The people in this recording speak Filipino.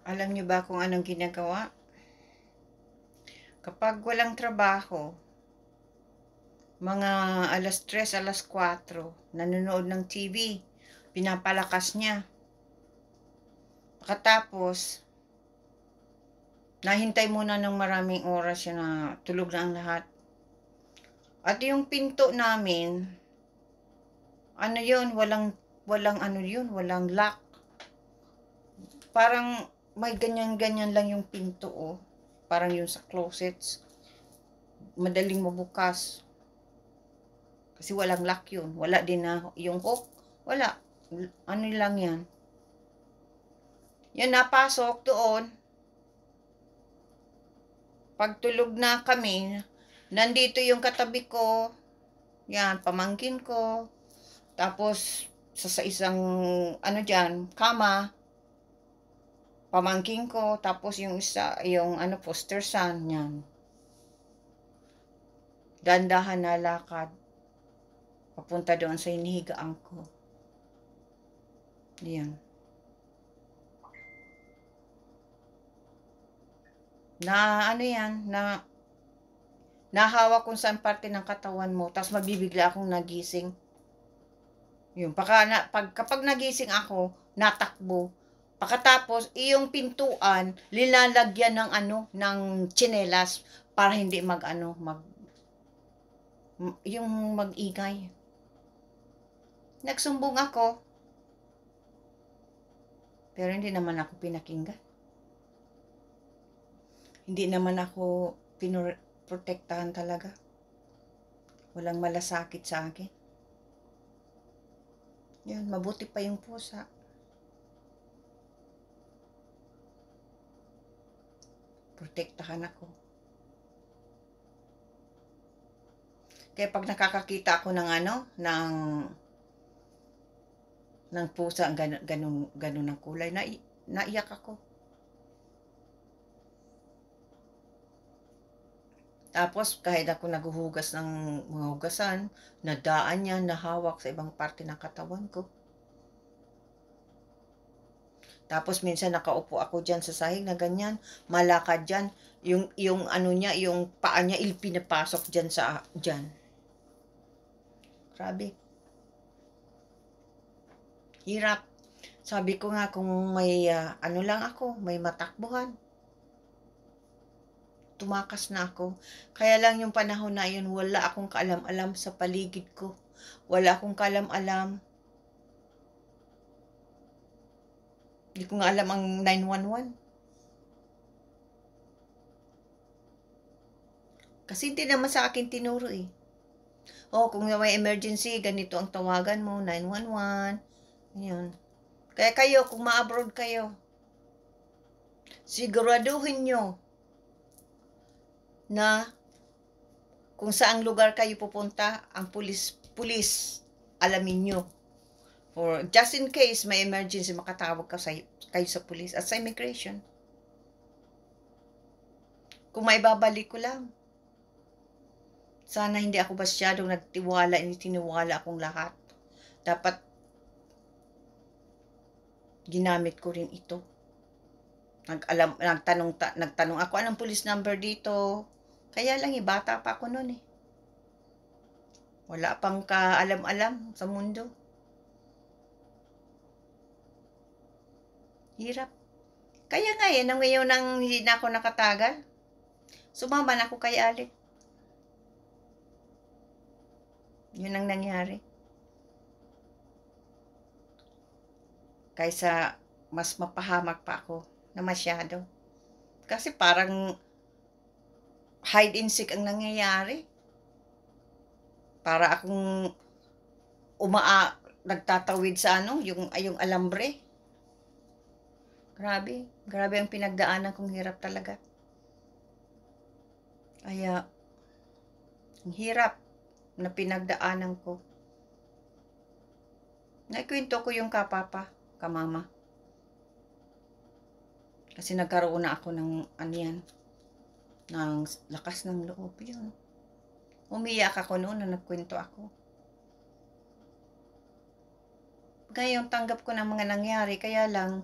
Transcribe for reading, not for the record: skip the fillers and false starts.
Alam niyo ba kung anong ginagawa? Kapag walang trabaho, mga alas 3, alas 4, nanonood ng TV, pinapalakas niya. Pagkatapos, nahintay muna ng maraming oras yun na tulog na ang lahat. At yung pinto namin, ano yun, walang ano yun, walang lock. Parang may ganyan-ganyan lang yung pinto, oh. Parang yung sa closets. Madaling mabukas. Kasi walang lock yun. Wala din na yung hook. Wala. Ano lang yan. Yan, napasok doon. Pagtulog na kami, nandito yung katabi ko. Yan, pamangkin ko. Tapos, sa isang, ano dyan, kama. Pamangkin ko. Tapos yung isa, yung ano, poster son. Yan. Dandahan na lakad. Papunta doon sa hinihigaan ko. Yan. Na ano yan, nahawak kung saan parte ng katawan mo, tapos mabibigla akong nagising. Yun, kapag nagising ako, natakbo. Pagkatapos, iyong pintuan, lilalagyan ng ano, ng tsinelas para hindi yung mag-ingay. Nagsumbong ako, pero hindi naman ako pinakinggan. Hindi naman ako pinoprotektahan talaga. Walang malasakit sa akin. Yan, mabuti pa yung pusa. Protektahan ako. Kaya pag nakakakita ako ng ano, ng pusa, ganun ng kulay, naiyak ako. Tapos, kahit ako naghuhugas ng mga hugasan, nadaan niya, nahawak sa ibang parte ng katawan ko. Tapos, minsan nakaupo ako dyan sa sahig na ganyan, malakad dyan, yung ano niya, yung paa niya, pinapasok dyan. Grabe. Hirap. Sabi ko nga kung may ano lang ako, may matakbuhan. Tumakas na ako. Kaya lang yung panahon na yun, wala akong kaalam-alam sa paligid ko. Wala akong kaalam-alam. Hindi ko nga alam ang 911. Kasi hindi naman sa akin tinuro eh. Oh, kung may emergency, ganito ang tawagan mo, 911. Yun. Kaya kayo, kung ma-abroad kayo, siguraduhin nyo na kung saang lugar kayo pupunta, ang pulis, alamin nyo. For just in case may emergency, makatawag kayo sa pulis at sa immigration. Kung may babalik ko lang, sana hindi ako masyadong tiniwala akong lahat. Dapat ginamit ko rin ito. Nagtanong ako, anong police number dito? Kaya lang bata pa ako noon eh. Wala pang kaalam-alam sa mundo. Hirap. Kaya nga nang ngayon nang hindi na ako nakatagal, sumama na ako kay Alec. Yun ang nangyari. Kaysa mas mapahamak pa ako na masyado. Kasi parang hide and seek ang nangyayari. Para akong nagtatawid sa yung alambre. Grabe ang pinagdaanan kong hirap talaga. Kaya, ang hirap na pinagdaanan ko. Naikwento ko yung kamama. Kasi nagkaroon na ako ng ng lakas ng loob yun. Umiyak ako noon na nagkwento ako. Ngayon, tanggap ko ng mga nangyari, kaya lang,